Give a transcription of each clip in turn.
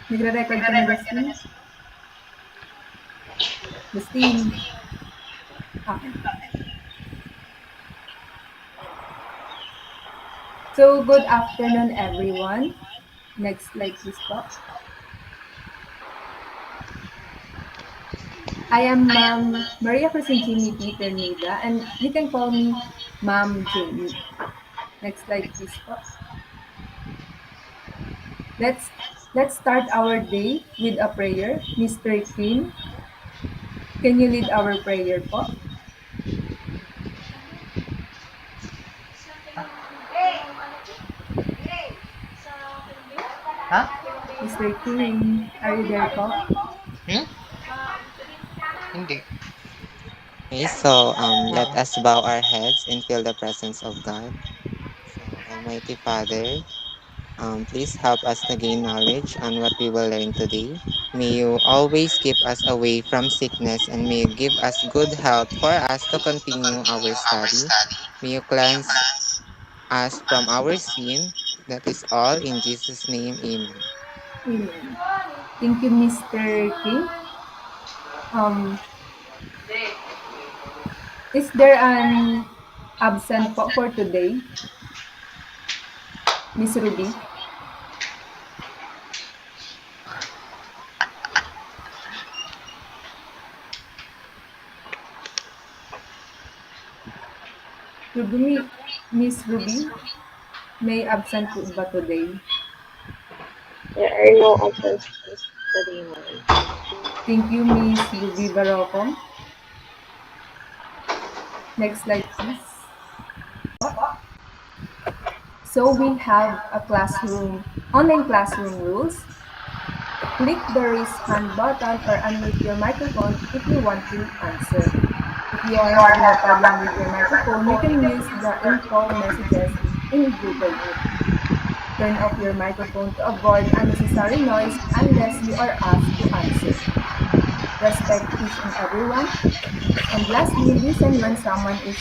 Nagre-record ka na, Dustin? Dustin. Okay. So, good afternoon, everyone. Next slide, please po. I am Ma'am Maria Cristin Jimmy Peter Nida, and you can call me Ma'am Jamie. Next slide, please po. Let's start our day with a prayer. Mr. Kim, can you lead our prayer po? Ha? Mr. Kim, are you there po? Hindi. Okay, so let us bow our heads and feel the presence of God. So, Almighty Father, please help us to gain knowledge on what we will learn today. May you always keep us away from sickness and may you give us good health for us to continue our study. May you cleanse us from our sin. That is all in Jesus' name, amen. Amen. Thank you, Mr. Kim. Is there an absent po for today? Miss Ruby? Ruby, Miss Ruby, may absent po ba today? There are no absences today, ma'am. Thank you, Miss Ruby Barocom. Next slide, please. So we have a online classroom rules. Click the raise hand button or unmute your microphone if you want to answer. If you are having a problem with your microphone, you can use the info messages in Google Meet. Turn off your microphone to avoid unnecessary noise unless you are asked to answer. Respect each and everyone. And lastly, listen when someone is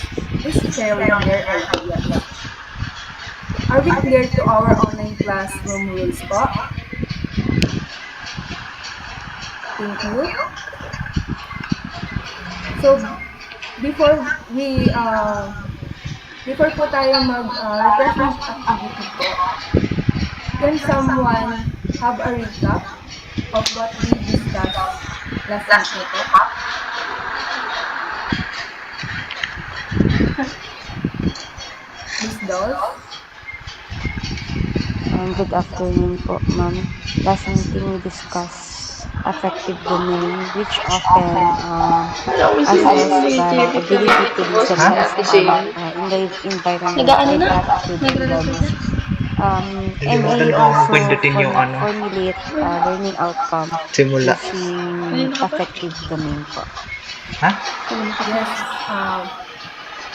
sharing their ideas. Are we clear to our online classroom rules po? Thank you. So, before we before po tayo mag-refreshment activity po, can someone have a recap of what we discussed last week po? Miss Dolls? Good afternoon po, ma'am. Last meeting we discussed affective domain, which often assessed by ability to listen and respond in the environment by gratitude and bonus. MA also Pindutin yung formulate learning outcome simula. using affective domain po. Ha? Yes,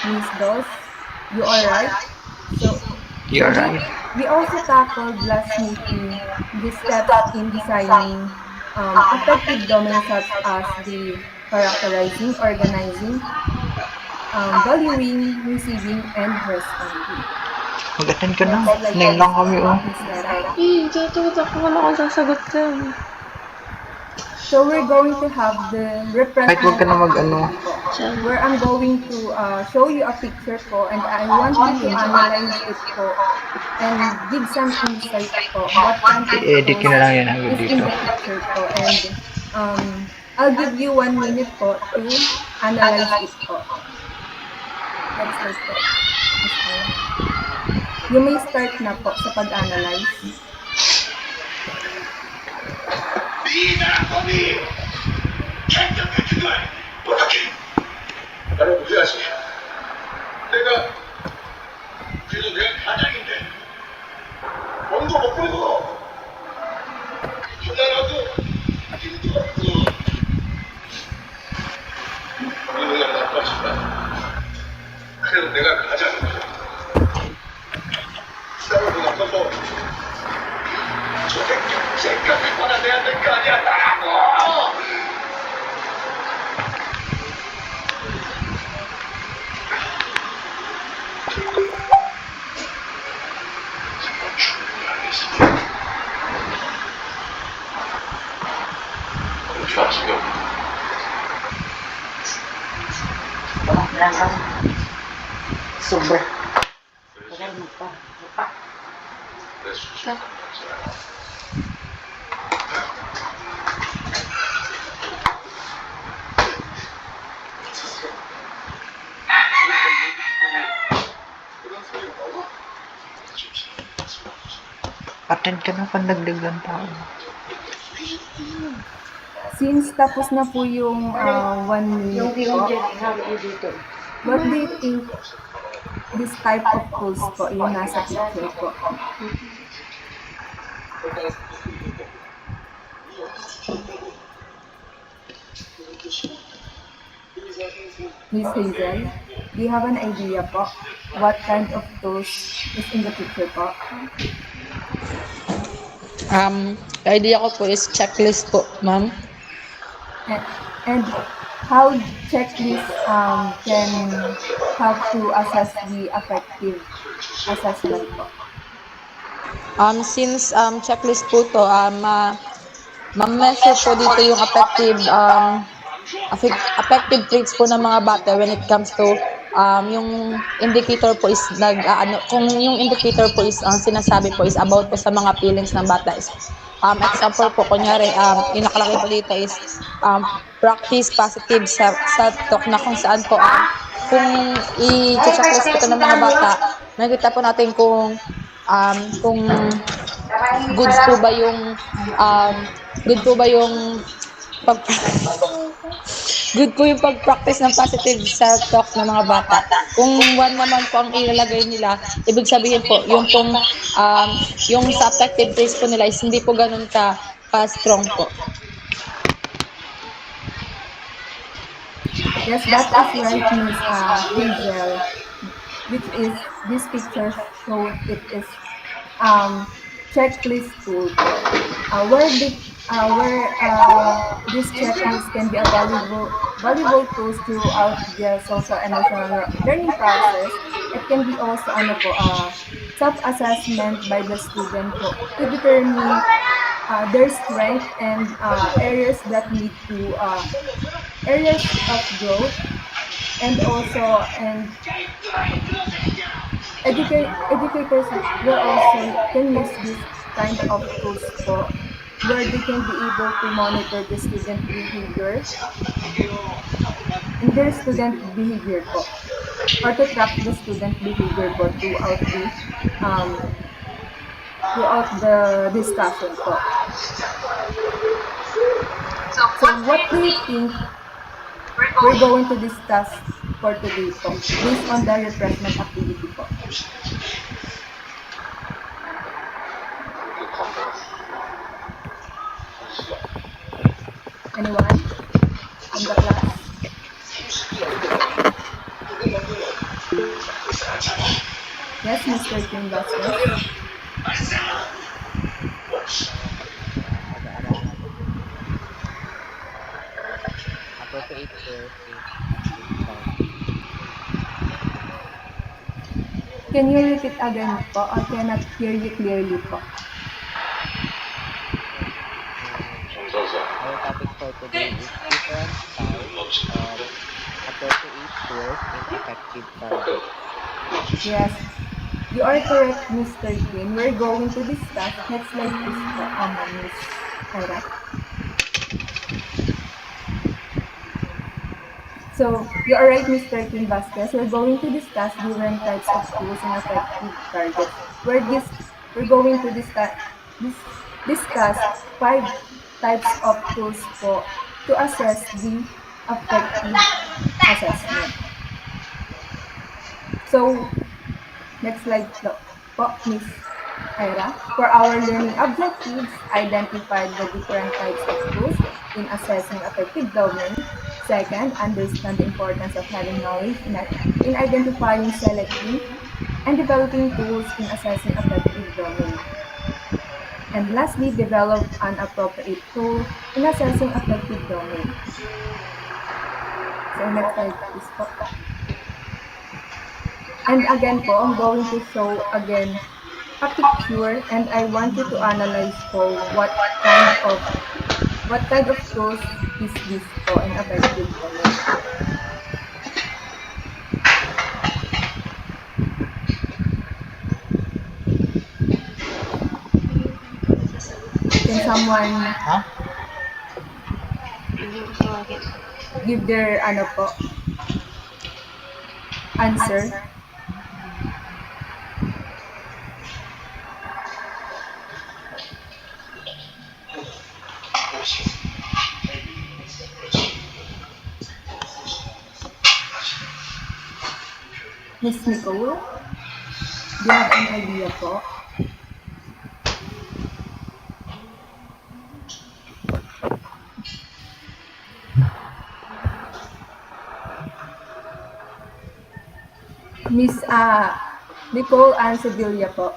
Miss Dolls, you are right. So, You're right. we also tackled last meeting the steps in designing affective domains such as the characterizing, organizing, valuing, receiving, and responding. Mag-attend ka na. Next slide, Ngayon lang kami, oh. Miss Lera. Tutot ako wala akong sasagot ka. So we're going to have the refreshment Kahit wag ka na mag-ano. where I'm going to show you a picture po and I want you to analyze it po and give some insight po what kind of I-edit ko na lang yan hanggang is in dito. the picture po and I'll give you 1 minute po to analyze it po. Next slide po. You may start na po sa pag-analyze. 나를 무시하지. 내가 그래도 내가 가장인데 몸도 못 풀고 하나라도 힘도 없고 누가 나빠진다. 그래도 내가 가장이야. 싸우고 나서도 저게 생각이 받아내야 될 거 아니야. 나라고. Sobra. Attend ka na pandagdagan tao. Since tapos na po yung 1 minute po, what do you think this type of tools po yung nasa picture po? Miss Hazel, do you have an idea po what kind of tools is in the picture po? Idea ko po is checklist po, ma'am. And how checklist can help to assess the effective assessment po? Since checklist po to, ma-measure po dito yung affective traits po ng mga bata when it comes to yung indicator po is kung yung indicator po is sinasabi po is about po sa mga feelings ng bata is example po kunyari inakalaki po dito is practice positive self-talk na kung saan po kung i-checklist po ito ng mga bata, nakikita po natin kung goods po ba yung good po yung pag-practice ng positive self-talk ng mga bata. Kung 1 naman po ang ilalagay nila, ibig sabihin po, yung sa affective traits po nila is hindi po ganun ka-strong po. Yes, that is right, Miss Hazel. Which is, this picture shows it is checklist tool. Where this checklist can be a valuable tools throughout the social and emotional learning process. It can be also self-assessment by the student to determine their strength and areas that lead to areas of growth, and also educators will also can use this kind of tools where they can be able to monitor the student behavior and their student behavior or to track the student behavior throughout the discussion So what do you think we're going to discuss for today based on the refreshment activity Anyone in the class? Yes, Mr. Kim Vasquez. Can you repeat again po? I cannot hear you clearly po. Our topic for today is different types of appropriate tools in effective target. Yes, you are correct, Mr. Kim. We're going to discuss. Next slide is Miss Ira. So, you are right, Mr. Kim Vasquez. We're going to discuss different types of tools and effective targets. We're going to discuss 5 types of tools to assess the effective assessment. So, next slide po, Ms. Ira. For our learning objectives, identify the different types of tools in assessing effective learning. Second, understand the importance of having knowledge in identifying, selecting, and developing tools in assessing effective learning. And lastly, develop an appropriate tool in assessing effective learning. So next slide please po. And again po, I'm going to show again a picture, and I want you to analyze what kind of tools is this in effective learning. Can someone Ha? give their answer? Miss Nicole, do you have an idea po? Miss Nicole Ann Sevilla po.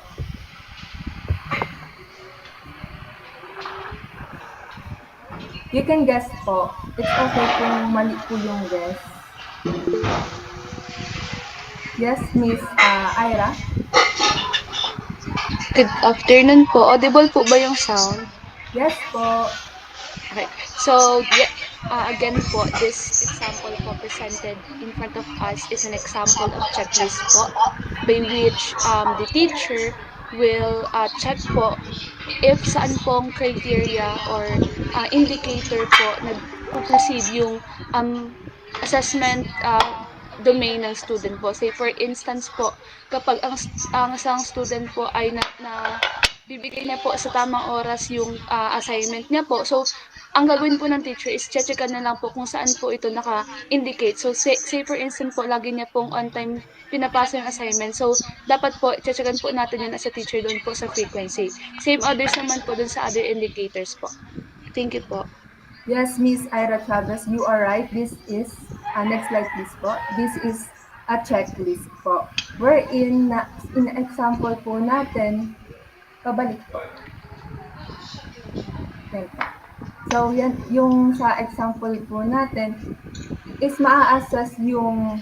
You can guess po. It's okay kung mali po yung guess. Yes, Miss Ira? Good afternoon po. Audible po ba yung sound? Yes po. Okay. So, yeah, again po, this example po presented in front of us is an example of checklist po by which the teacher will check po if saan pong criteria or indicator po nag-proceed yung assessment domain ng student po. Say for instance po, kapag ang isang student po ay bibigay niya po sa tamang oras yung assignment niya po. So, ang gagawin po ng teacher is checkan na lang po kung saan po ito naka-indicate. So, say for instance po, lagi niya pong on time pinapasa yung assignment. So, dapat po, checkan po natin yun as a teacher doon po sa frequency. Same others naman po doon sa other indicators po. Thank you po. Yes, Miss Ira Chavez, you are right. This is, next slide please po. This is a checklist po. Wherein, in example po natin, pabalik po. Thank you. So, yan, yung sa example po natin, is maa-assess yung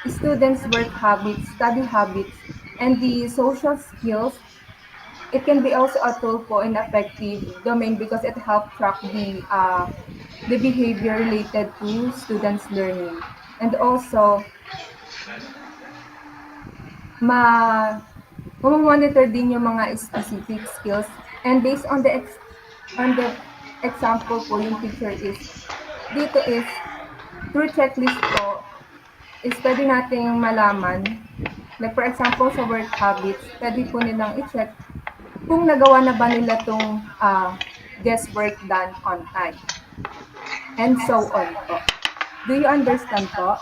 students' work habits, study habits, and the social skills. It can be also a tool po in effective domain because it helps track the behavior related to students' learning. And also, monitor din yung mga specific skills. And based on the example po yung teacher is, dito is, through checklist po, is pwede nating malaman, like for example sa work habits, pwede po nilang i-check kung nagawa na ba nila itong guest work done on time. And so on po. Do you understand po?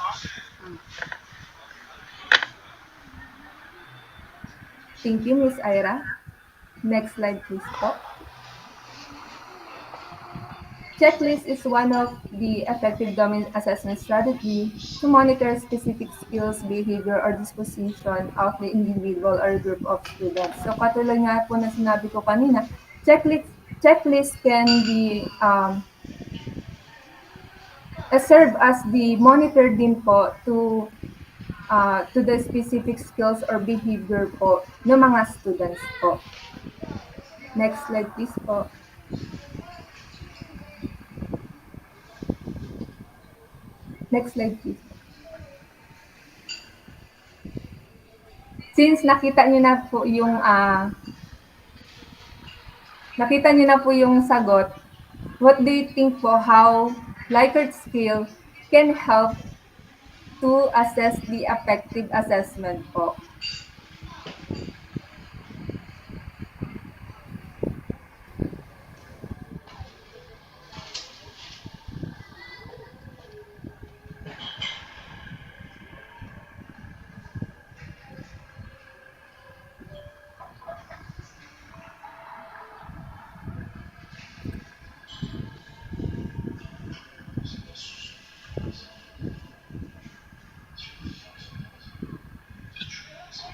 Thank you, Miss Ira. Next slide please po. Checklist is one of the effective domain assessment strategy to monitor specific skills, behavior, or disposition of the individual or group of students. So, katulad nga po na sinabi ko kanina, checklist can be serve as the monitor din po to the specific skills or behavior po ng mga students po. Next slide please po. Next slide, please. Since nakita niyo na po yung sagot, what do you think po how Likert scale can help to assess the effective assessment po?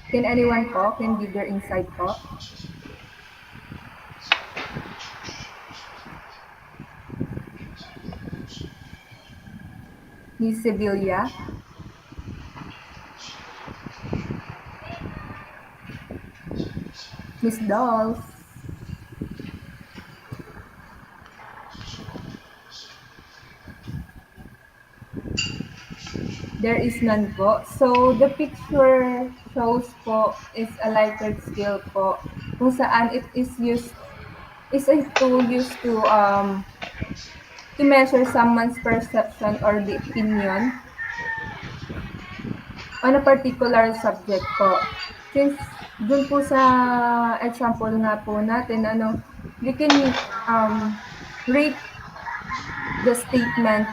Can anyone po? Can give their insight po? Miss Sevilla? Miss Dolls? There is none po. So, the picture shows po is a Likert scale po kung saan it is used is a tool used to measure someone's perception or the opinion on a particular subject po. Since dun po sa example nga po natin, we can rate the statement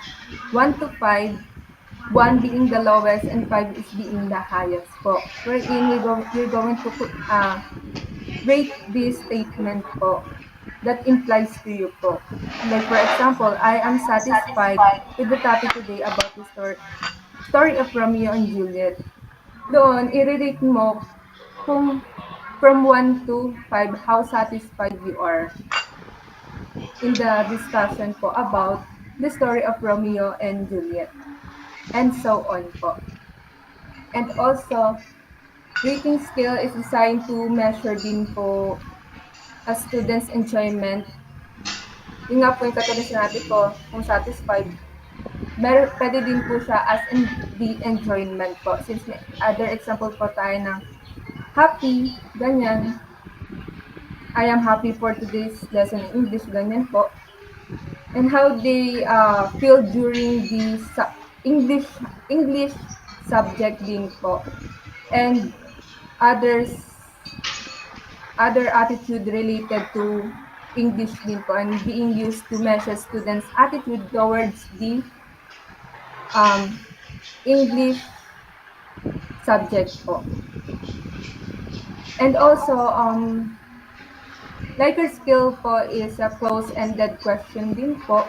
1 to 5, 1 being the lowest and 5 is being the highest po. Wherein you're going to rate this statement po that implies to you po. Like for example, I am satisfied with the topic today about the story of Romeo and Juliet. Doon, i-rate mo kung from 1 to 5 how satisfied you are in the discussion po about the story of Romeo and Juliet. And so on po. And also, rating scale is designed to measure din po a student's enjoyment. Yun nga po yung katulad sinabi ko, kung satisfied, pwede din po siya as in the enjoyment po. Since may other example po tayo ng happy, ganyan. I am happy for today's lesson in English, ganyan po. And how they feel during the English subject din po. And other attitude related to English din po and being used to measure students' attitude towards the English subject po. And also, Likert scale po is a close-ended question din po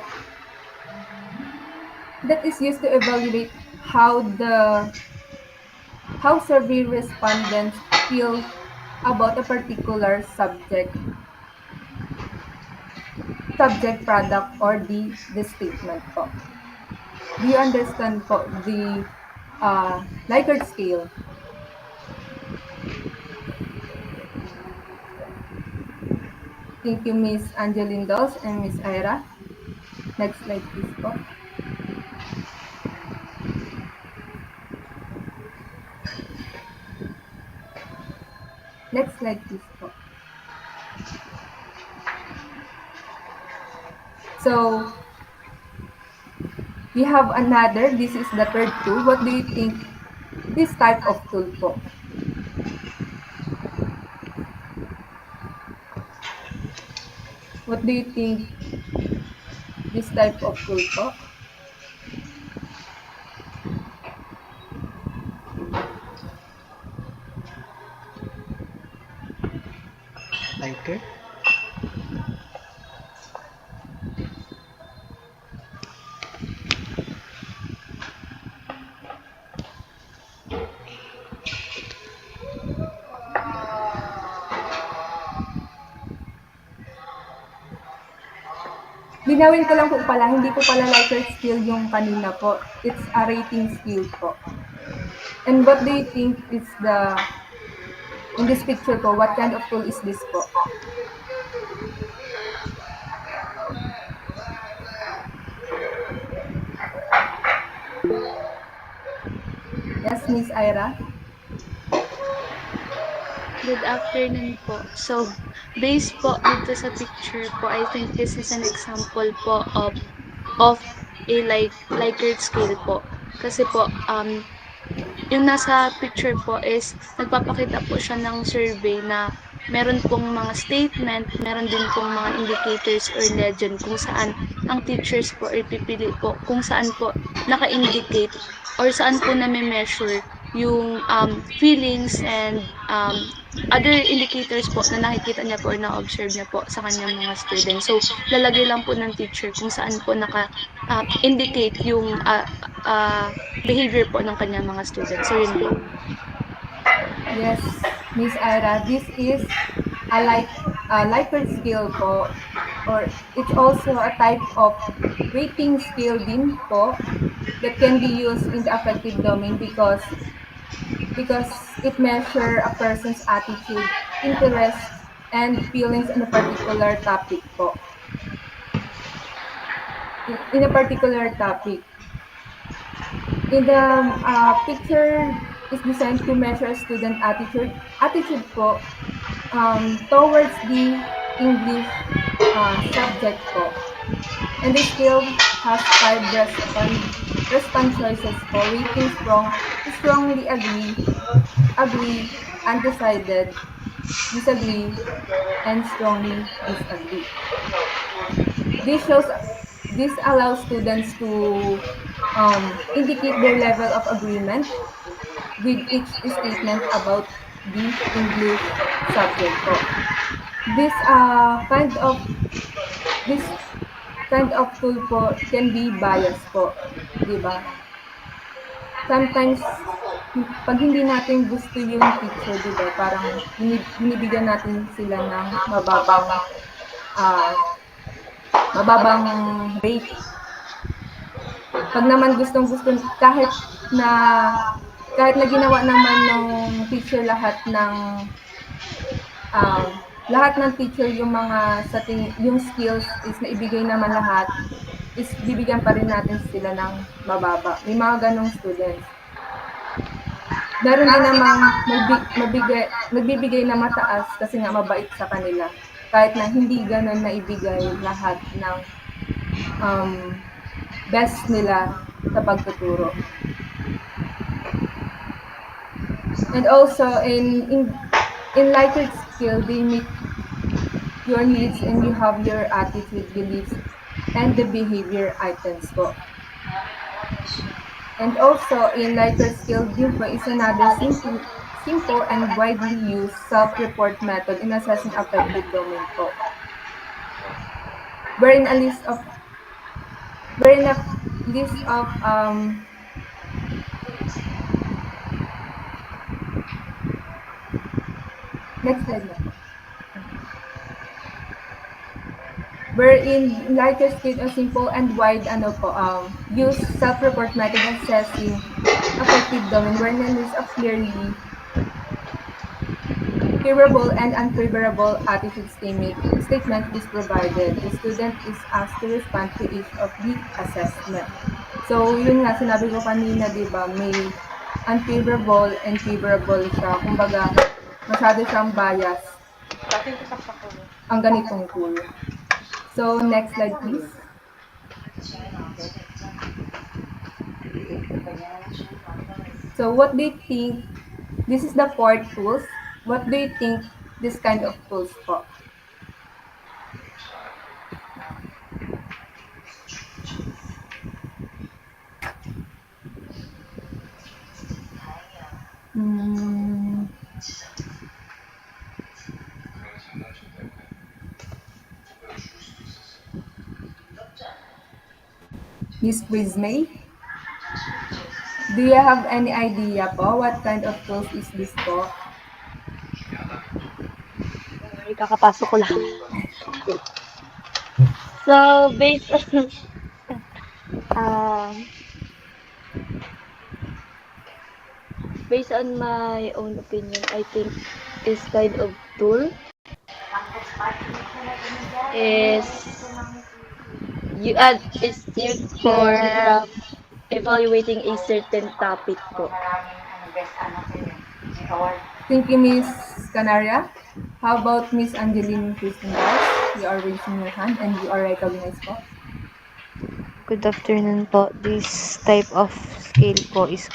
that is used to evaluate how survey respondents feel about a particular subject, product, or the statement po. Do you understand po the Likert scale? Thank you, Miss Angeline Dolls and Miss Ira. Next slide, please po. Next slide, please po. So, we have another. This is the third tool. What do you think this type of tool po? What do you think this type of tool po? Lighter? Linawin ko lang po pala, hindi po pala Likert skill yung kanina po. It's a rating skill po. And what do you think is in this picture po, what kind of tool is this po? Yes, Miss Ira? Good afternoon po. So, based po dito sa picture po, I think this is an example po of a Likert scale po. Kasi po, yung nasa picture po is nagpapakita po siya ng survey na meron pong mga statement, meron din pong mga indicators or legend kung saan ang teachers po ay pipili po kung saan po naka-indicate or saan po na-measure yung feelings and other indicators po na nakikita niya po or na-observe niya po sa kanyang mga students. So, lalagay lang po ng teacher kung saan po naka-indicate yung behavior po ng kanyang mga students. So, yun po. Yes, Miss Ira, this is a Likert scale po, or it's also a type of rating scale din po that can be used in the affective domain because it measures a person's attitude, interest, and feelings in a particular topic po. In a particular topic. In the picture is designed to measure a student attitude po towards the English subject po. And the skill has 5 response choices po, rating strongly agree, undecided, disagree, and strongly disagree. This allows students to indicate their level of agreement with each statement about the English subject po. This this kind of tool po can be biased po, di ba? Sometimes, pag hindi natin gusto yung teacher, di ba, parang binibigyan natin sila ng mababang rate. Pag naman gustong-gusto, na ginawa naman ng teacher lahat ng teacher yung mga yung skills is naibigay naman lahat, is bibigyan pa rin natin sila ng mababa. May mga ganong students. Meron din namang magbibigay na mataas kasi nga mabait sa kanila. Kahit na hindi ganon naibigay lahat ng best nila sa pagtuturo. And also, in Likert skill, they meet your needs and you have your attitude, beliefs, and the behavior items po. And also, in Likert skill, din po is another simple and widely used self-report method in assessing affective domain po. Wherein a list of next slide na. Wherein Likert skill a simple and wide use self-report method assessing affective domain wherein a list of clearly favorable and unfavorable attitude statement is provided. The student is asked to respond to each of the assessment. So, yun nga, sinabi ko kanina, di ba, may unfavorable and favorable siya. Kumbaga, masyado siyang bias ang ganitong tool. So, next slide, please. So, what do you think? This is the 4 tools. What do you think this kind of tools po? Miss Prismay? Do you have any idea po what kind of tools is this po? Kakapasok ko lang. So, based on my own opinion, I think this kind of tool is used for evaluating a certain topic po. Thank you, Miss Canaria. How about Miss Angeline Christendas? You are raising your hand and you are recognized po. Good afternoon po. This type of skill po is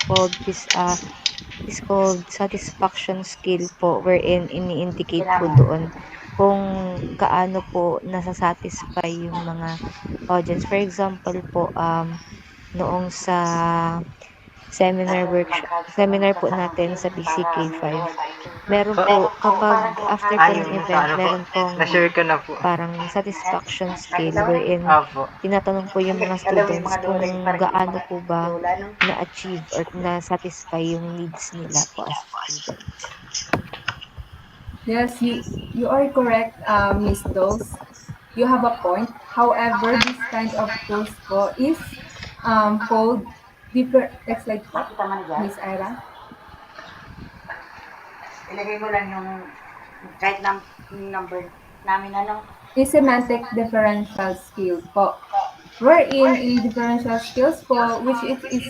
called satisfaction skill po, wherein ini-indicate po doon kung gaano po nasa-satisfy yung mga audience. For example po, noong sa seminar po natin sa BCK5, meron po, kapag after po ng event, meron pong parang satisfaction skill wherein tinatanong po yung mga students kung gaano po ba na-achieve or na-satisfy yung needs nila po as students. Yes, you are correct, Miss Dose. You have a point. However, this kind of tools po is called next slide po, Miss Ira. Ilagay mo lang yung kahit number namin Is semantic differential skill po. Wherein in differential skills po, which it is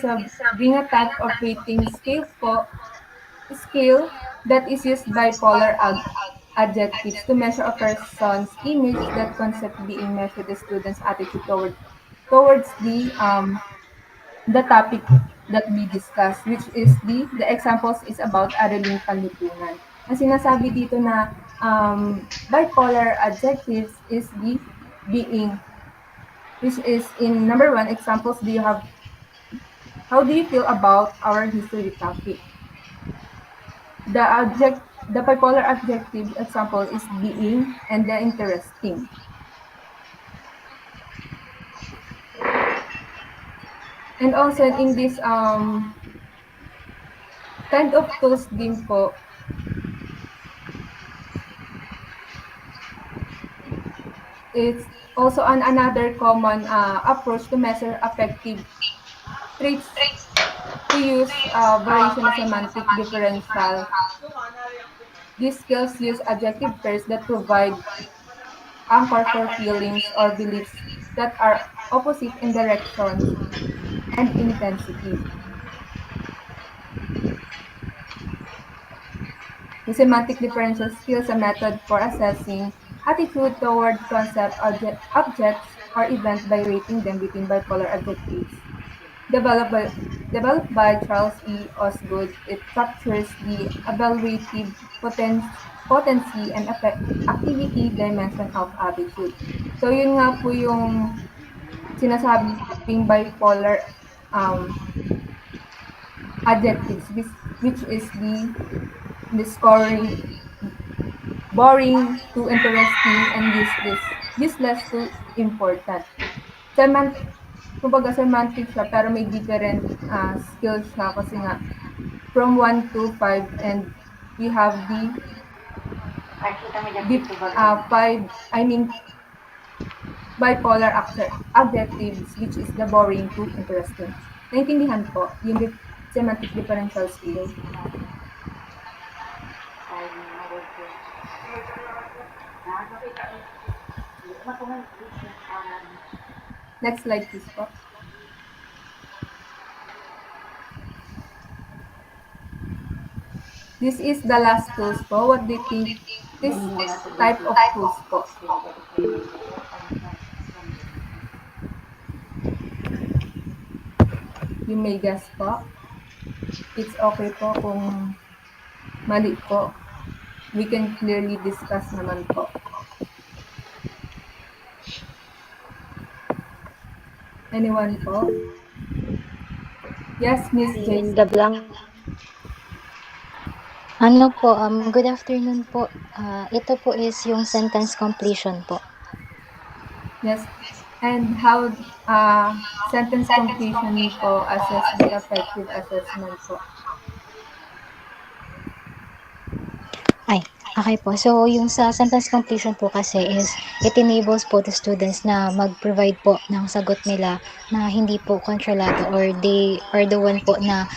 being a type of rating scale po, skill that is used by polar adjectives to measure a person's image. That concept being measured the student's attitude towards the topic that we discussed, which is the examples is about Araling Panlipunan. Ang sinasabi dito na bipolar adjectives is the being, which is in number 1 examples. How do you feel about our history topic? The bipolar adjective example is being and the interesting. And also in this kind of tools din po, it's also another common approach to measure affective traits to use variation of semantic differential. These skills use adjective pairs that provide anchor for feelings or beliefs that are opposite in directions and intensity. The semantic differential skill is a method for assessing attitude toward concept, objects, or events by rating them between bipolar adjectives. Developed by Charles E. Osgood, it captures the evaluative potency and activity dimension of attitude. So yun nga po yung sinasabing bipolar adjectives, which is the scoring, boring to interesting, and useless to important. Kumbaga semantic siya pero may different skills siya kasi nga from 1 to 5, and we have the 5, bipolar adjectives, which is the boring to interesting. Naintindihan po yung semantic differential skill. Next slide, please po. This is the last tools po. What do you think this type of tools po? You may guess po. It's okay po kung mali po. We can clearly discuss naman po. Anyone po? Yes, Miss Jason. The blank. Ano po, good afternoon po. Ito po is yung sentence completion po. Yes. And how sentence completion po assess the effective assessment po? Okay po. So, yung sa sentence completion po kasi is it enables po the students na mag-provide po ng sagot nila na hindi po kontrolado, or they are the one po na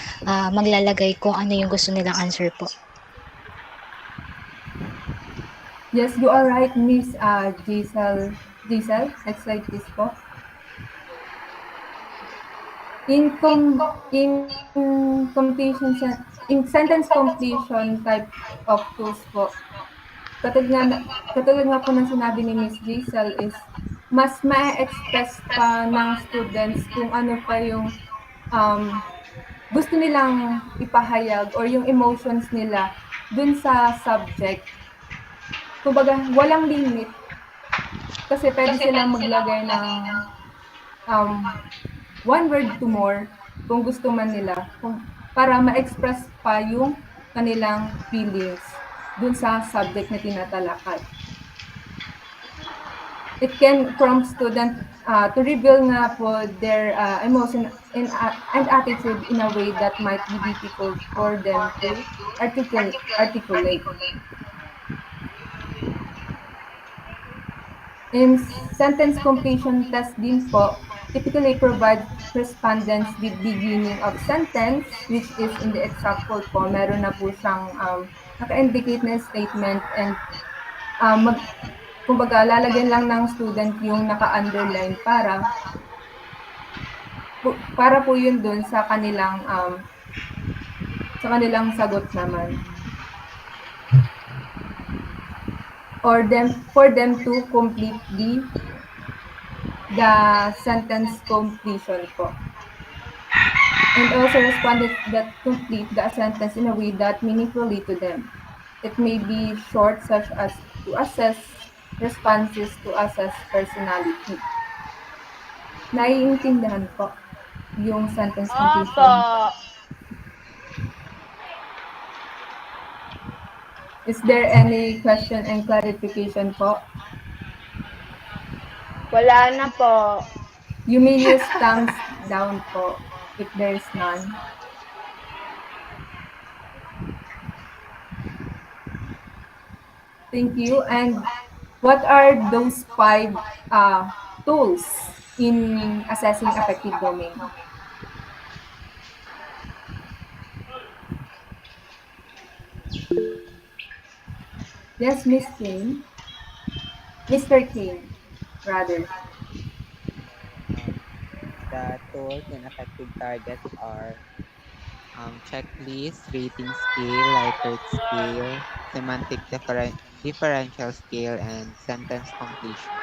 maglalagay kung ano yung gusto nilang answer po. Yes, you are right, Miss Giselle. Next slide please po. In sentence completion type of tools po, katulad nga po ng sinabi ni Miss Giselle, is mas ma-express pa ng students kung ano pa yung gusto nilang ipahayag or yung emotions nila dun sa subject. Kumbaga, walang limit kasi pwede silang maglagay ng one word to more kung gusto man nila, para ma-express pa yung kanilang feelings dun sa subject na tinatalakay. It can prompt student to reveal nga po their emotion and attitude in a way that might be difficult for them to articulate. In sentence completion test din po, typically provide respondents with beginning of sentence, which is in the example po, meron na po siyang naka-indicate na statement, and kumbaga lalagyan lang ng student yung naka-underline para po yun dun sa kanilang sagot naman. or for them to complete the sentence completion po. And also respondents that complete the sentence in a way that meaningfully to them. It may be short, such as to assess responses to assess personality. Naiintindihan po yung sentence completion. Is there any question and clarification po? Wala na po. You may use thumbs down po if there is none. Thank you. And what are those 5 tools in assessing affective domain? Yes, Miss Kane. Mr. Kane, rather. The tools in affective targets are checklist, rating scale, Likert scale, semantic differential scale, and sentence completion.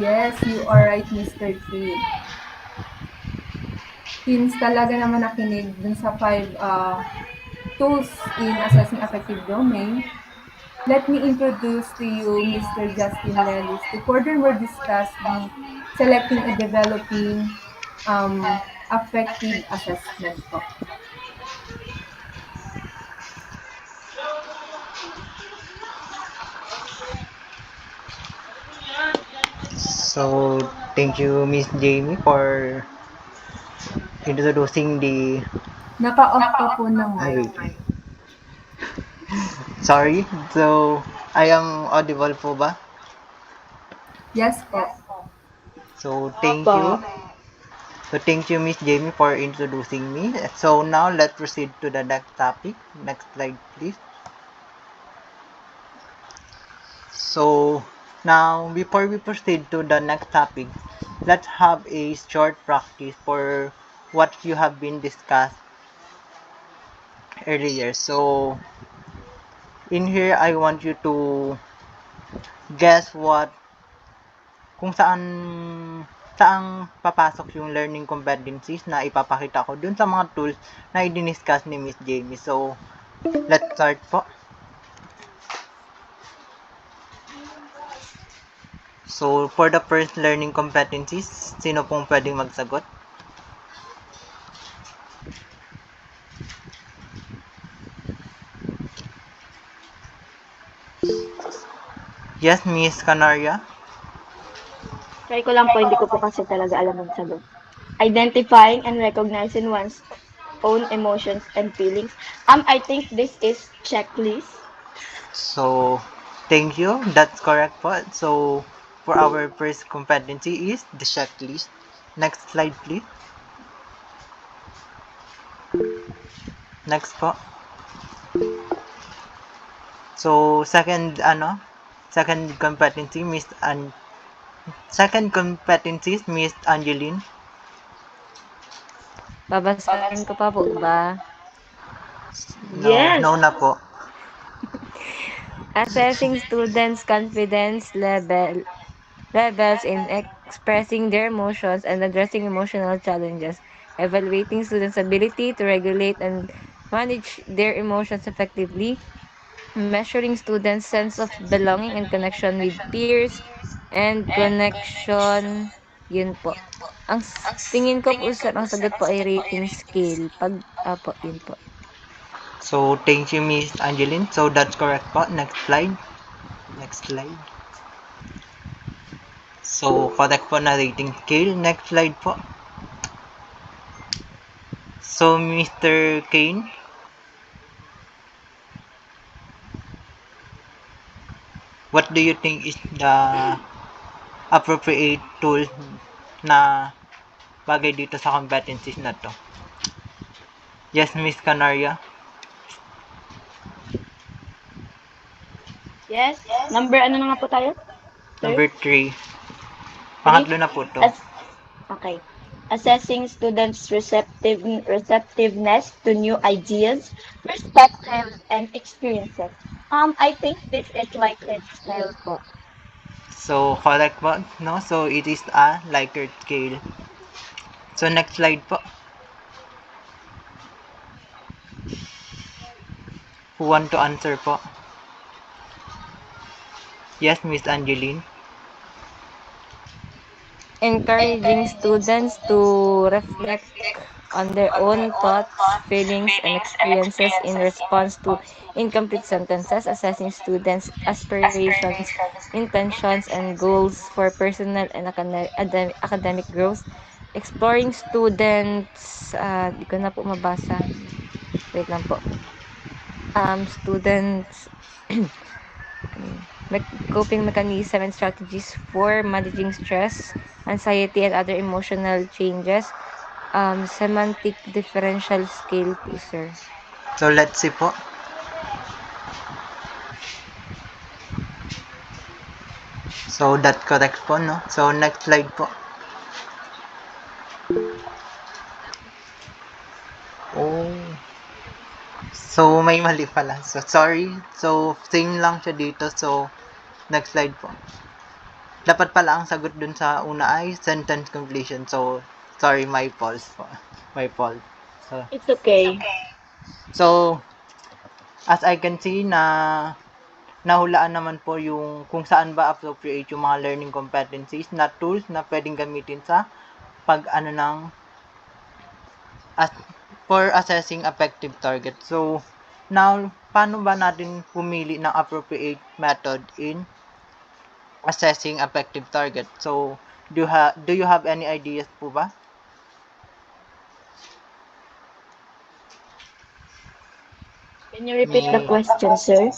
Yes, you are right, Mr. Kane. Since talaga naman nakinig dun sa 5 tools in assessing affective domain, let me introduce to you Mr. Justin Lelis to furthermore discuss the selecting and developing affective assessment po. So, thank you, Miss Jamie, for introducing the... Naka-off pa po ng mic. wait. Sorry, so, I am audible po ba? Yes po. So, thank you. So, thank you, Miss Jamie, for introducing me. So, now, let's proceed to the next topic. Next slide, please. So, now, before we proceed to the next topic, let's have a short practice for what you have been discussed earlier. So, in here, I want you to guess kung saang papasok yung learning competencies na ipapakita ko dun sa mga tools na i-discuss ni Miss Jamie. So, let's start po. So, for the first learning competencies, sino pong pwedeng magsagot? Yes, Miss Canaria? Try ko lang po, hindi ko po kasi talaga alam ang sagot. Identifying and recognizing one's own emotions and feelings. I think this is checklist. So, thank you. That's correct po. So, for our first competency is the checklist. Next slide, please. Next po. So, second competency, second competency is Miss Angeline. Babasahin ko pa po ba? No, Yes. no na po. Assessing students' confidence levels in expressing their emotions and addressing emotional challenges, evaluating students' ability to regulate and manage their emotions effectively, measuring students' sense of belonging and connection with peers, and connection, yun po. Tingin ko po, sir, ang sagot po ay rating scale. Po, yun po. So, thank you, Miss Angeline. So, that's correct po. Next slide. Next slide. So, correct po na rating scale. Next slide po. So, Mr. Kane. What do you think is the appropriate tool na bagay dito sa competencies na to? Yes, Miss Canaria. Yes. Number ano na nga po tayo? Number 3. Pangatlo na po to. Okay. assessing students' receptiveness to new ideas, perspectives, and experiences. I think this is Likert scale po. So, correct po, no? So, it is a Likert scale. So, next slide po. Who want to answer po? Yes, Miss Angeline. Encouraging students to reflect on their own thoughts, feelings, and experiences in response to incomplete sentences, assessing students' aspirations, intentions, and goals for personal and academic growth, exploring students, di ko na po mabasa. Wait lang po. Students, coping mechanism and strategies for managing stress, anxiety, and other emotional changes. Semantic differential scale po, sir. So, let's see po. So, that correct po, no? So, next slide po. Oh. So, may mali pala. So, sorry. So, same lang siya dito. So, next slide po. Dapat pala ang sagot dun sa una ay sentence completion. So, sorry, my fault po. My fault. So, It's okay. So, as I can see na nahulaan naman po yung kung saan ba appropriate yung mga learning competencies na tools na pwedeng gamitin sa pag-ano ng for assessing effective target. So, now, paano ba natin pumili ng appropriate method in assessing effective target? So, do you have any ideas po ba? Can you repeat the question, sir?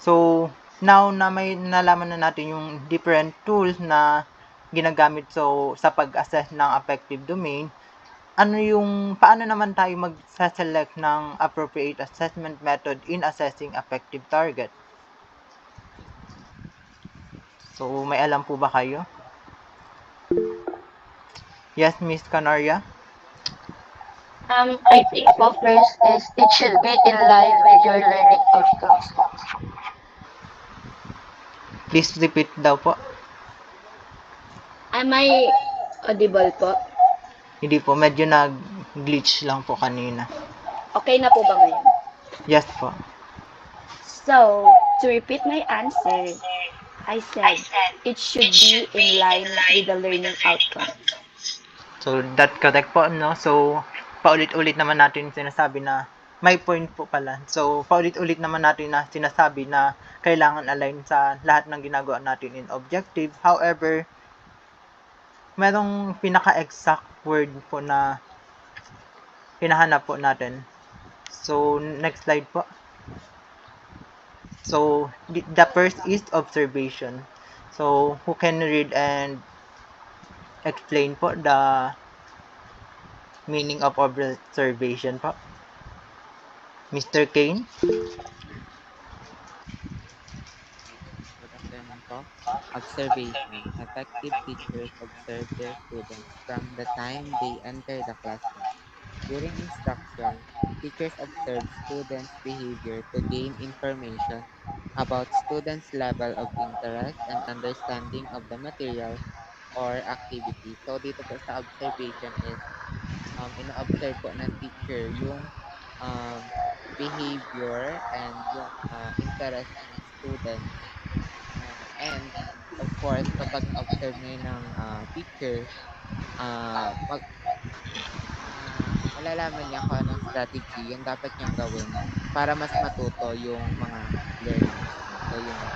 So, now na may nalaman na natin yung different tools na ginagamit sa pag-assess ng affective domain, paano naman tayo mag-select ng appropriate assessment method in assessing affective target? So, may alam po ba kayo? Yes, Miss Canaria? I think po first is it should be in line with your learning outcomes. Please repeat daw po. Am I audible po? Hindi po, medyo nag-glitch lang po kanina. Okay na po ba ngayon? Yes po. So, to repeat my answer, I said it should be in line with the learning outcome. So, that correct po, no? So, paulit-ulit naman natin sinasabi na may point po pala. So, paulit-ulit naman natin na sinasabi na kailangan align sa lahat ng ginagawa natin in objective. However, merong pinaka-exact word po na hinahanap po natin. So, next slide po. So, the first is observation. So, who can read and explain po the meaning of observation po? Mr. Kane? Good afternoon po. Observation. Effective teachers observe their students from the time they enter the classroom. During instruction, teachers observe students' behavior to gain information about students' level of interest and understanding of the material or activity. So dito po sa observation is ino-observe po ng teacher yung behavior and yung interest ng student. And of course, kapag na-observe na yun ng teacher, malalaman niya kung anong strategy yung dapat niyang gawin para mas matuto yung mga learners niya. So, yun lang.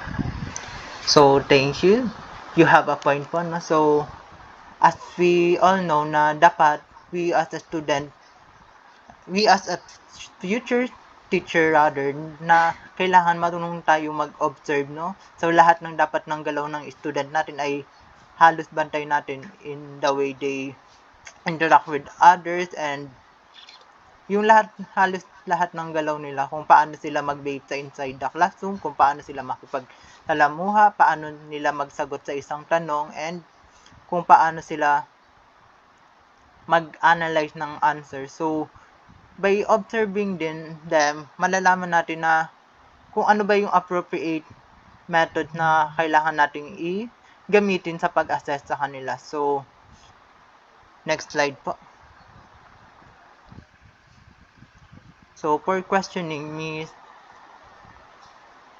So, thank you. You have a point po, no? So, as we all know na dapat we as a student, we as a future teacher rather, na kailangan marunong tayo mag-observe, no? So, lahat ng dapat ng galaw ng student natin ay halos bantay natin in the way they interact with others and yung halos lahat ng galaw nila, kung paano sila mag-behave sa inside the classroom, kung paano sila makipagtalamuha, paano nila magsagot sa isang tanong, and kung paano sila mag-analyze ng answer. So, by observing din them, malalaman natin na kung ano ba yung appropriate method na kailangan nating gamitin sa pag-assess sa kanila. So, next slide po. So, for questioning, Miss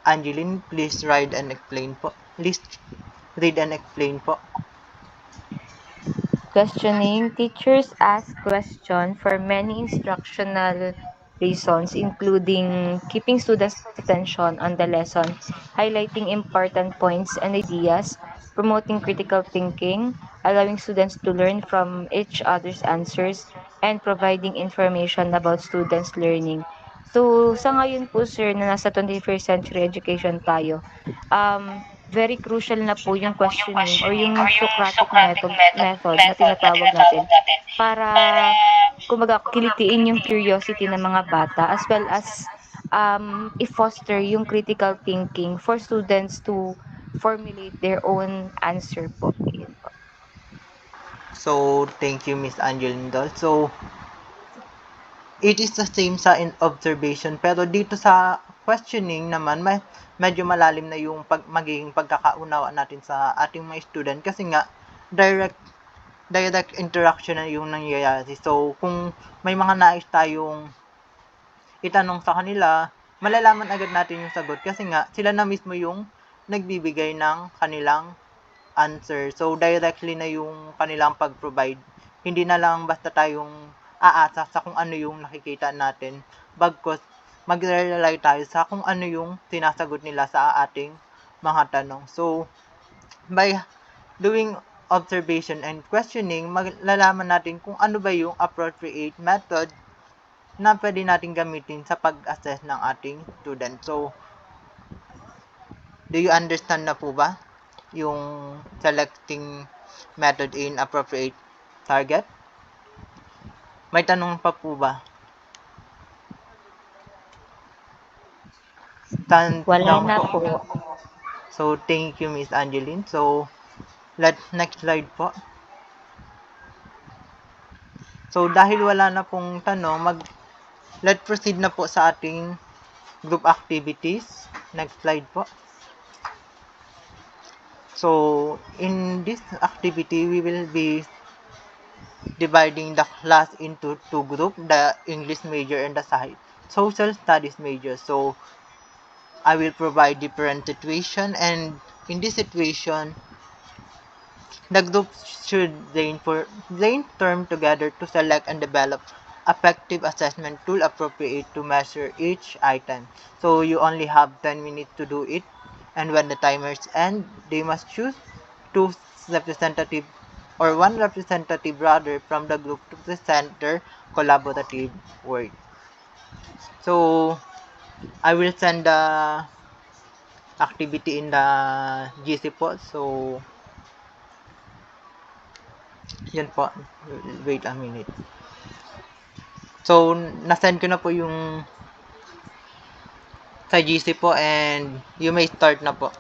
Angeline, please read and explain po. Please read and explain po. Questioning. Teachers ask questions for many instructional reasons, including keeping students' attention on the lesson, highlighting important points and ideas, promoting critical thinking, allowing students to learn from each other's answers, and providing information about students' learning. So, sa ngayon po, sir, na nasa 21st century education tayo, very crucial na po yung questioning or yung Socratic method na tinatawag natin para kumbaga kilitiin yung curiosity ng mga bata as well as i-foster yung critical thinking for students to formulate their own answer po. Yun po. So, thank you, Miss Angeline Dol. So, it is the same sa observation, pero dito sa questioning naman, medyo malalim na yung magiging pagkakaunawa natin sa ating mga student kasi nga, direct interaction na yung nangyayari. So, kung may mga nais tayong itanong sa kanila, malalaman agad natin yung sagot kasi nga, sila na mismo yung nagbibigay ng kanilang answer. So, directly na yung kanilang pag-provide. Hindi na lang basta tayong aasa sa kung ano yung nakikita natin. Bagkus, mag-rely tayo sa kung ano yung sinasagot nila sa ating mga tanong. So, by doing observation and questioning, malalaman natin kung ano ba yung appropriate method na pwede natin gamitin sa pag-assess ng ating student. So, do you understand na po ba yung selecting method in appropriate target? May tanong pa po ba? Wala na po. So, thank you, Miss Angeline. So, next slide po. So, dahil wala na pong tanong, let's proceed na po sa ating group activities. Next slide po. So, in this activity, we will be dividing the class into two groups, the English major and the social studies major. So, I will provide different situation, and in this situation, the groups should brainstorm together to select and develop effective assessment tool appropriate to measure each item. So, you only have 10 minutes to do it, and when the timers end, they must choose two representative or one representative rather from the group to present their collaborative work. So, I will send the activity in the GC po. So, yan po. Wait a minute. So, nasend ko na po yung sa GC po and you may start na po.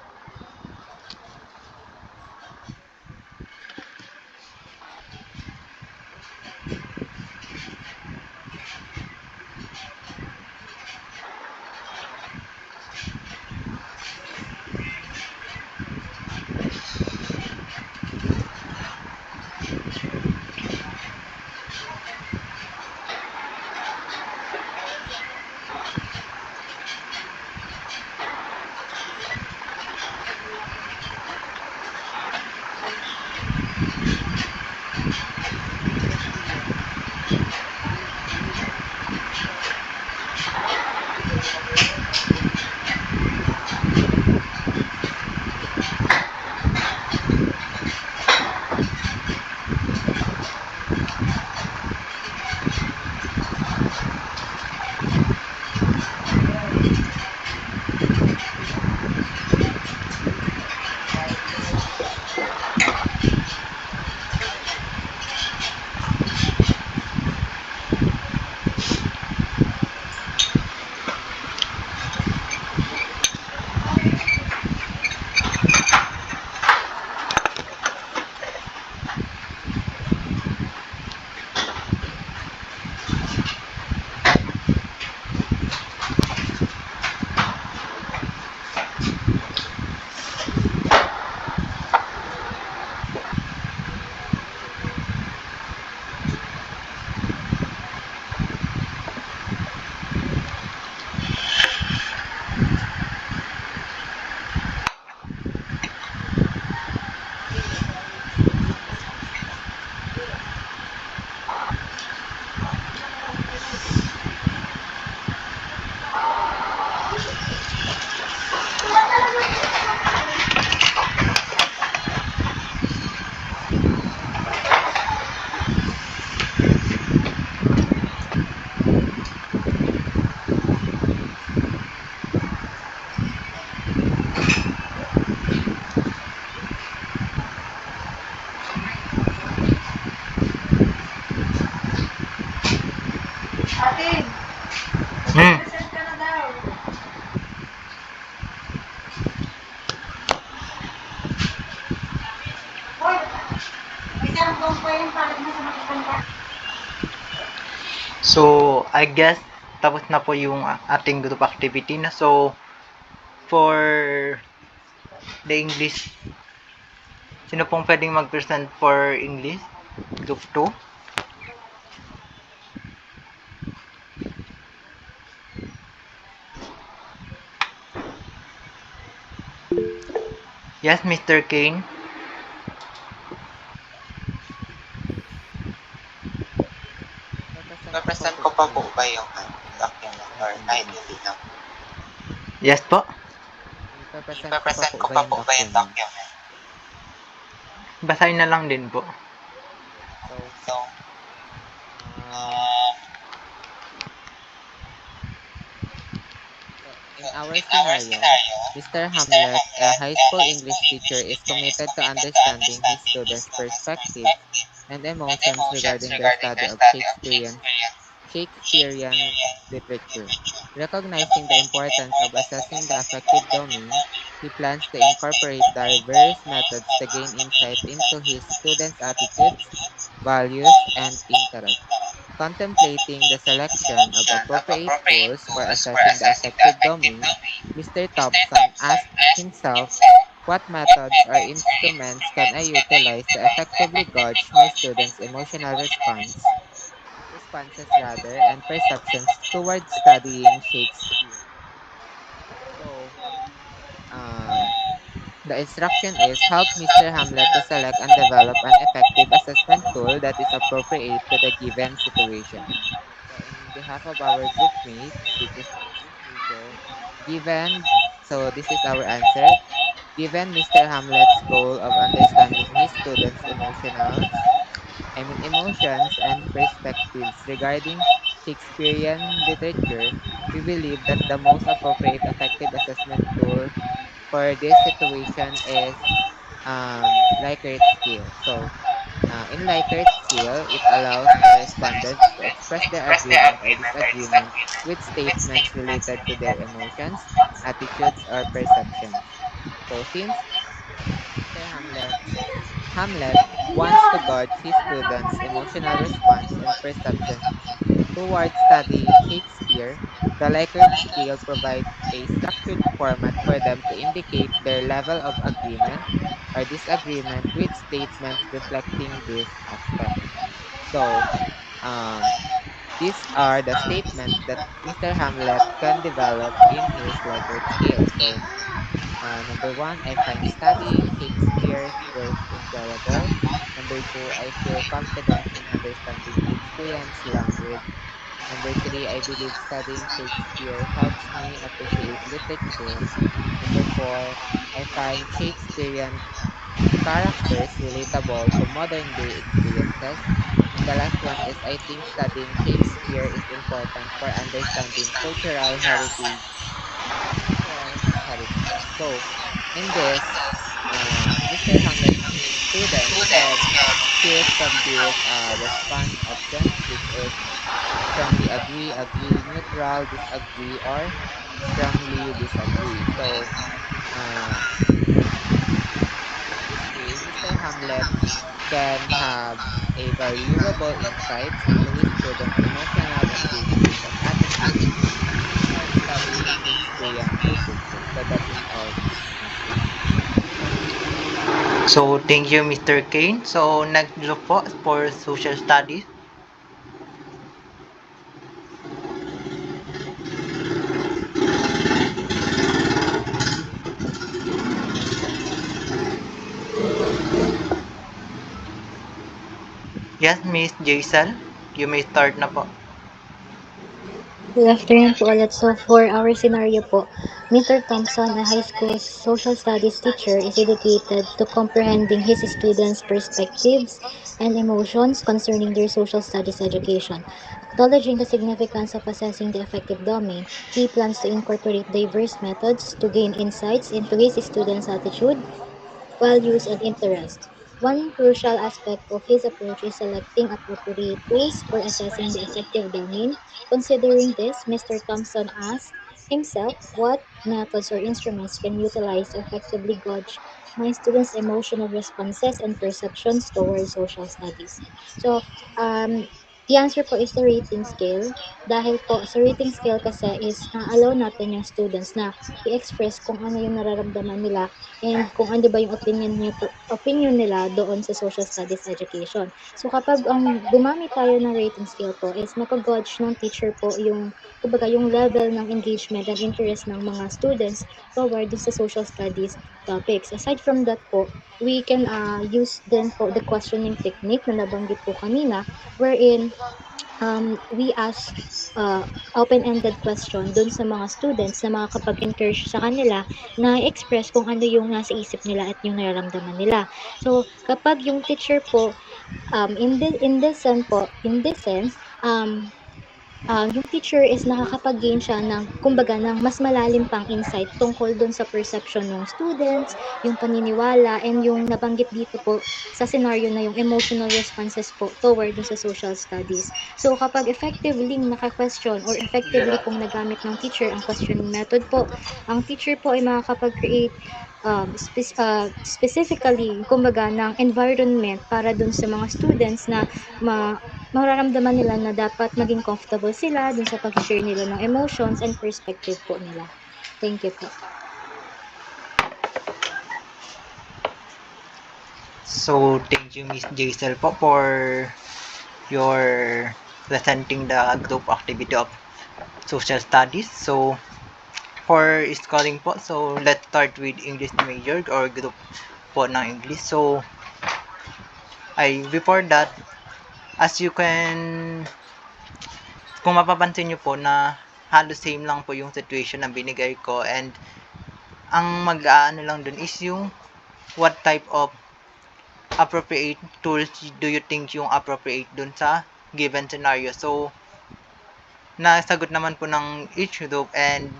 So, I guess tapos na po yung ating group activity na. So, for the English, sino pong pwedeng mag-present for English? Group 2? Yes, Mr. Kane. Represent ko pa po ba yung document or ay, hindi na? Yes po. Represent ko pa po ba yung document? Basahin na lang din po. So, in our scenario, Mr. Hamlet, a high school English teacher, is committed to understanding his students' perspectives and emotions regarding their study of Shakespearean literature. Recognizing the importance of assessing the affective domain, he plans to incorporate diverse methods to gain insight into his students' attitudes, values, and interests. Contemplating the selection of appropriate tools for assessing the affective domain, Mr. Thompson asked himself, what methods or instruments can I utilize to effectively gauge my students' emotional responses and perceptions towards studying Shakespeare? So, the instruction is help Mr. Hamlet to select and develop an effective assessment tool that is appropriate to the given situation. So, in behalf of our group mates, which is the English major, this is our answer. Given Mr. Hamlet's goal of understanding his students' emotions and perspectives regarding Shakespearean literature, we believe that the most appropriate effective assessment tool for this situation is Likert scale. So, in Likert scale, it allows the respondents to express their agreement or disagreement with statements related to their emotions, attitudes, or perceptions. So, since Mr. Hamlet wants to gauge his students' emotional response and perceptions towards studying Shakespeare, the Likert scale provides a structured format for them to indicate their level of agreement or disagreement with statements reflecting this aspect. So, um, these are the statements that Mr. Hamlet can develop in his Likert scale. So, number one, I find studying Shakespeare's works enjoyable. Number two, I feel confident in understanding Shakespearean language. Number three, I believe studying Shakespeare helps me appreciate literature. Number four, I find Shakespearean characters relatable to modern day experiences. And the last one is I think studying Shakespeare is important for understanding cultural heritage. So, in this, Mr. Hamlet's students can choose from these response options, which is strongly agree, neutral, disagree, or strongly disagree. So, in this way, Mr. Hamlet can have a valuable insights into his students' emotional and creative attitudes towards studying Shakespearean literature. So that is all. Thank you. So, thank you, Mr. Kane. So, next group po for social studies. Yes, Miss Jaisal, you may start na po. Good afternoon po ulit. So for our scenario po, Mr. Thompson, a high school social studies teacher, is dedicated to comprehending his students' perspectives and emotions concerning their social studies education. Acknowledging the significance of assessing the affective domain, he plans to incorporate diverse methods to gain insights into his students' attitude, values, and interests. One crucial aspect of his approach is selecting appropriate tools for assessing the affective domain. Considering this, Mr. Thompson asked himself what methods or instruments can utilize to effectively gauge my students' emotional responses and perceptions towards social studies. So, the answer po is the rating scale. Dahil po sa rating scale kasi is na-allow natin yung students na i-express kung ano yung nararamdaman nila and kung ano ba yung opinion nila doon sa social studies education. So kapag gumamit tayo ng rating scale po is nako-gauge ng teacher po yung kumbaga yung level ng engagement and interest ng mga students toward dun sa social studies topics. Aside from that po, we can use din po the questioning technique na nabanggit po kanina wherein we ask open-ended question dun sa mga students na makakapag-encourage sa kanila na express kung ano yung nasa isip nila at yung nararamdaman nila. So, kapag yung teacher po, in this sense, yung teacher is nakakapag-gain siya ng, kumbaga, ng mas malalim pang insight tungkol dun sa perception ng students, yung paniniwala, and yung nabanggit dito po sa scenario na yung emotional responses po toward dun sa social studies. So, kapag effectively naka-question or effectively pong nagamit ng teacher ang questioning method po, ang teacher po ay makakapag-create specifically, kumbaga, ng environment para dun sa mga students na mararamdaman nila na dapat maging comfortable sila dun sa pag-share nila ng emotions and perspective po nila. Thank you po. So, thank you, Miss Jaisel po, for your presenting the group activity of social studies. So, for scoring po, so let's start with English major or group po ng English. So, before that, as you can, kung mapapansin nyo po na halos same lang po yung situation na binigay ko, and ang mag-aano lang dun is yung what type of appropriate tools do you think yung appropriate dun sa given scenario. So, nasagot naman po ng each group, and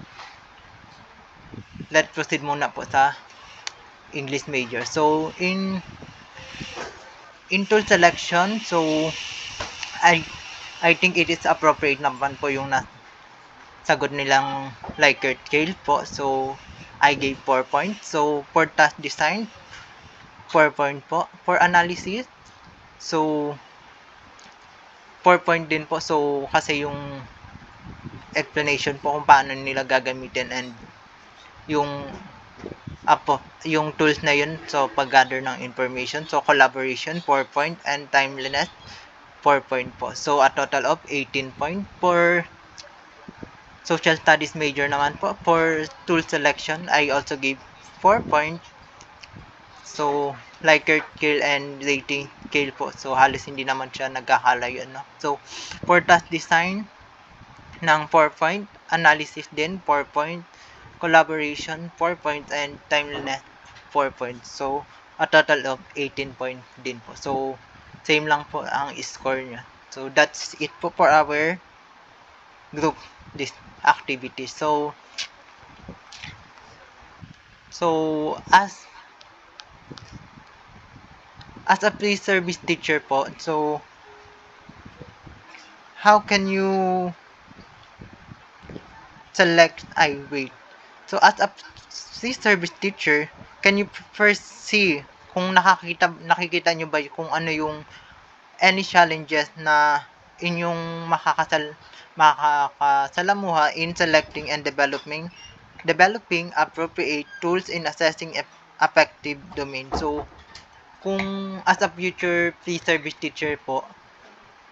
let's proceed muna po sa English major. So, in tool selection, so I think it is appropriate naman po yung sagot nilang Likert scale po. So, I gave 4 points. So, for task design, 4 point po. For analysis, so 4 point din po. So, kasi yung explanation po kung paano nila gagamitin and yung tools na yun, so pag-gather ng information. So, collaboration, 4 point, and timeliness, 4 point po. So, a total of 18 point. For social studies major naman po, for tool selection, I also gave 4 point. So, Likert scale and rating scale po. So, halos hindi naman siya nagkakalayo, no? So, for task design, ng 4 point, analysis din, 4 point, collaboration, 4 points, and timeliness, 4 points. So, a total of 18 points din po. So, same lang po ang score niya. So, that's it po for our group this activity. So as a pre-service teacher po, so how can you select, so as a pre-service teacher, can you first see kung nakikita nyo ba kung ano yung any challenges na inyong makakasalamuha in selecting and developing appropriate tools in assessing affective domain. So, kung as a future pre-service teacher po,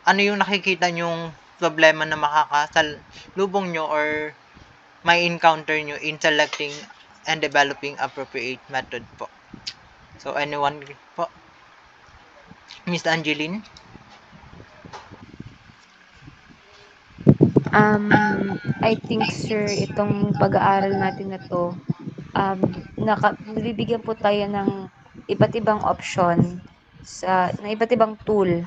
ano yung nakikita nyong problema na makakasalubong nyo or may encounter nyo in selecting and developing appropriate method po? So, anyone po? Miss Angeline? I think, sir, itong pag-aaral natin na to, nabibigyan po tayo ng iba't ibang option na iba't ibang tool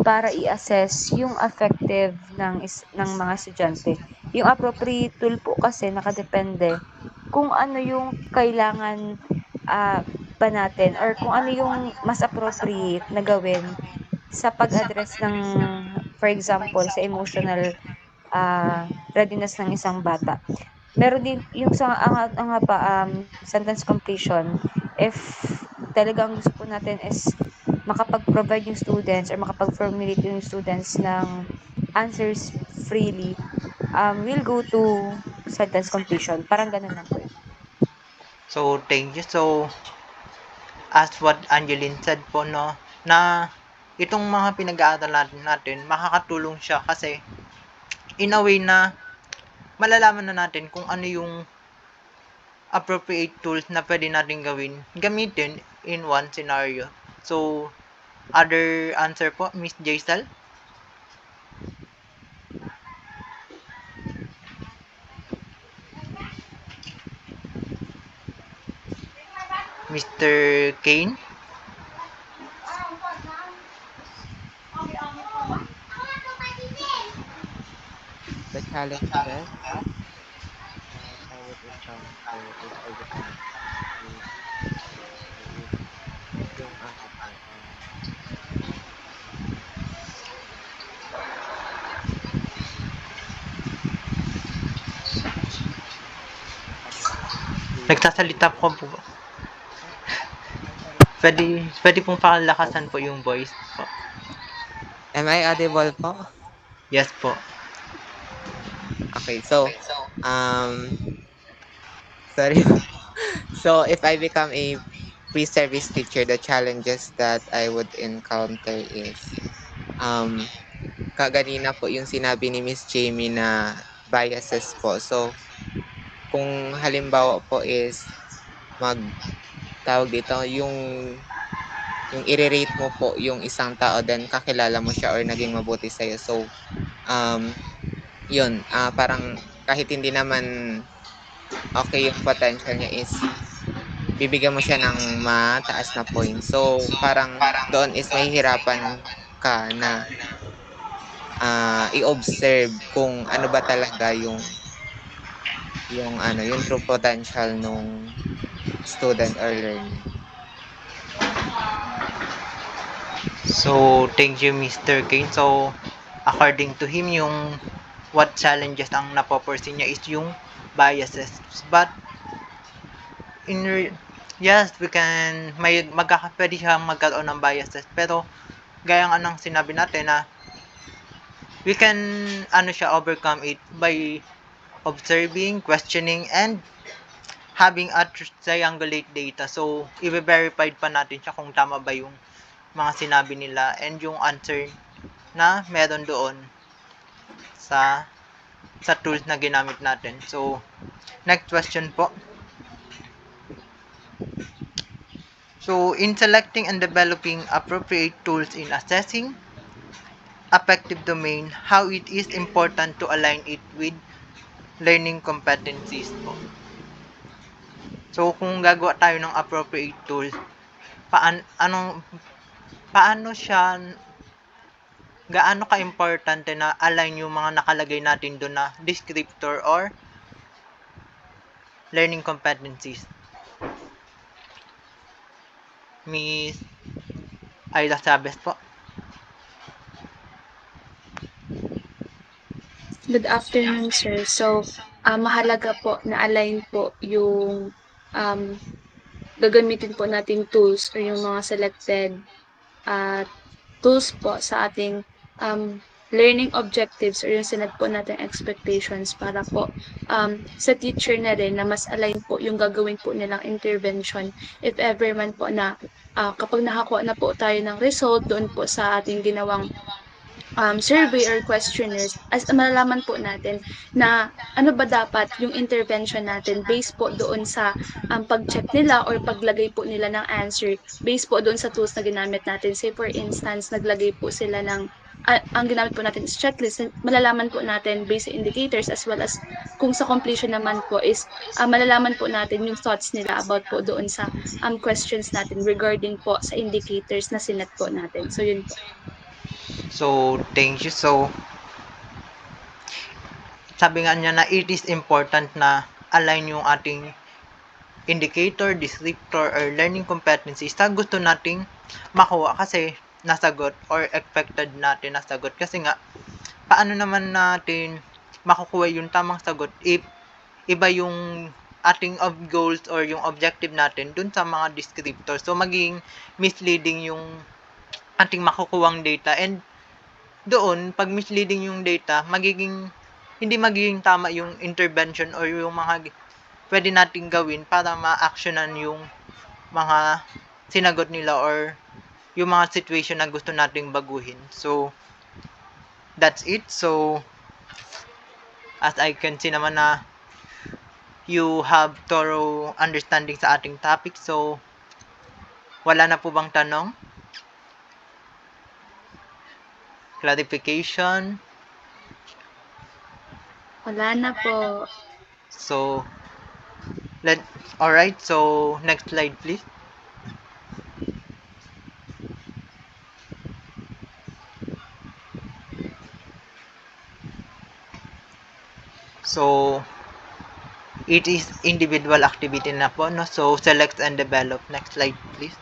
para i-assess yung effective ng mga estudyante. Yung appropriate tool po kasi nakadepende kung ano yung kailangan ba natin or kung ano yung mas appropriate na gawin sa pag-address ng, for example, sa emotional readiness ng isang bata. meron din yung sa sentence completion, if talagang gusto po natin is makapag-provide yung students or makapag-formulate yung students ng answers freely, we'll go to sentence completion. Parang ganun lang po yun. So, thank you. So, as what Angeline said po, no, na itong mga pinag-aaralan natin, makakatulong siya kasi in a way na malalaman na natin kung ano yung appropriate tools na pwede natin gamitin in one scenario. So, other answer po, Miss Jaisal? Mr. Kane? The challenges that I would encounter if I become is yung ano po, Nagsasalita po po. Pwede pong pakalakasan po yung voice po. Am I audible po? Yes po. Okay, so, sorry. So, if I become a pre-service teacher, the challenges that I would encounter is, kaganina po yung sinabi ni Miss Jamie na biases po. So, kung halimbawa po is tawag dito, yung i-rate mo po yung isang tao, then kakilala mo siya or naging mabuti sa'yo. So, yun, parang kahit hindi naman okay yung potential niya is bibigyan mo siya ng mataas na points. So, parang doon is mahihirapan ka na i-observe kung ano ba talaga yung true potential nung student or learner. So, thank you, Mr. Kane. So, according to him, yung what challenges ang napoperceive niya is yung biases. But, yes, we can, pwede siyang magkaroon ng biases. Pero, gaya nga ng sinabi natin na we can, overcome it by observing, questioning, and having a triangulate data. So, i-verify pa natin siya kung tama ba yung mga sinabi nila and yung answer na meron doon sa tools na ginamit natin. So, next question po. So, in selecting and developing appropriate tools in assessing affective domain, how it is important to align it with learning competencies po. So, kung gagawa tayo ng appropriate tool, gaano ka-importante na align yung mga nakalagay natin doon na descriptor or learning competencies? Miss Ayla Sabes po. Good afternoon, sir. So, mahalaga po na align po yung gagamitin po nating tools or yung mga selected tools po sa ating learning objectives or yung sinet po nating expectations para po sa teacher na rin na mas align po yung gagawin po nilang intervention if ever man po na kapag nakakuha na po tayo ng result doon po sa ating ginawang survey or questionnaires, as malalaman po natin na ano ba dapat yung intervention natin based po doon sa pag-check nila or paglagay po nila ng answer based po doon sa tools na ginamit natin. Say for instance, naglagay po sila ng ang ginamit po natin is checklist. Malalaman po natin based sa indicators as well as kung sa completion naman po is malalaman po natin yung thoughts nila about po doon sa questions natin regarding po sa indicators na sinet po natin. So yun po. So, thank you. So, sabi nga niya na it is important na align yung ating indicator, descriptor, or learning competencies sa gusto nating makuha kasi nasagot or expected natin nasagot. Kasi nga, paano naman natin makukuha yung tamang sagot if iba yung ating goals or yung objective natin dun sa mga descriptor. So, magiging misleading yung ating makukuwang data, and doon, pag misleading yung data, hindi magiging tama yung intervention or yung mga pwede nating gawin para ma-actionan yung mga sinagot nila or yung mga situation na gusto nating baguhin. So, that's it. So, as I can see naman na you have thorough understanding sa ating topic. So, wala na po bang tanong? Clarification? Wala na po. So, alright. So, next slide please. So, it is individual activity na po, no? So, select and develop. Next slide, please.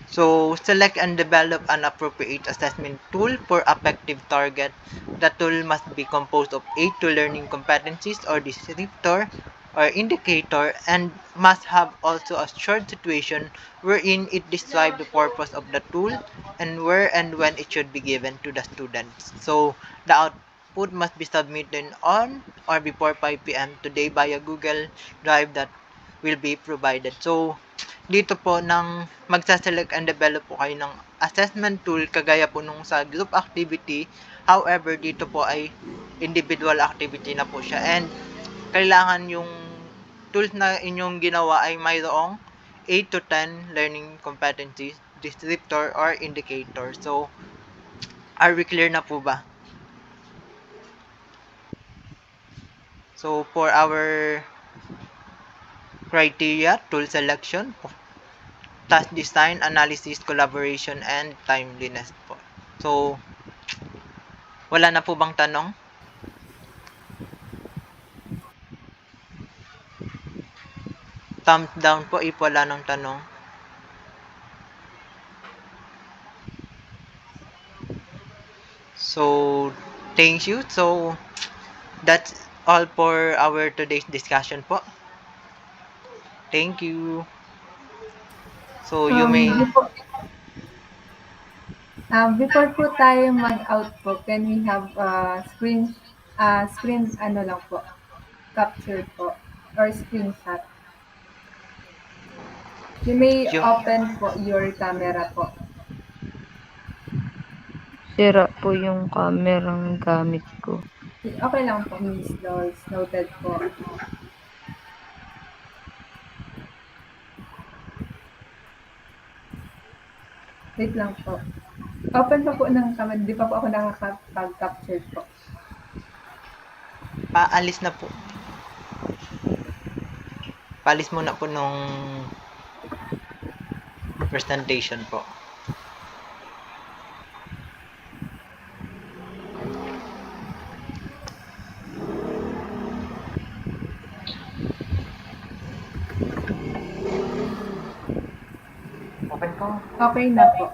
So, select and develop an appropriate assessment tool for effective target. The tool must be composed of 8 to learning competencies or descriptor or indicator, and must have also a short situation wherein it describes the purpose of the tool and where and when it should be given to the students. So, the output must be submitted on or before 5 p.m. today via Google Drive that will be provided. So, dito po nang magsa-select and develop po kayo ng assessment tool kagaya po nung sa group activity. However, dito po ay individual activity na po siya, and kailangan yung tools na inyong ginawa ay mayroong 8 to 10 learning competencies, descriptor or indicator. So, are we clear na po ba? So, for our criteria, tool selection, task design, analysis, collaboration, and timeliness po. So, wala na po bang tanong? Thumbs down po if wala nang tanong. So, thank you. So, that's all for our today's discussion po. Thank you. So, you may... Before po tayo mag-out po, can we have screen lang po, capture po, or screenshot? You may open po your camera po. Sira po yung camerang gamit ko. Okay lang po, Miss Lois. Noted po. Wait lang po. Open pa po ng camera. Di pa po ako nakakapag-capture po. Paalis na po. Paalis muna po nung presentation po. Open ko. Okay na po.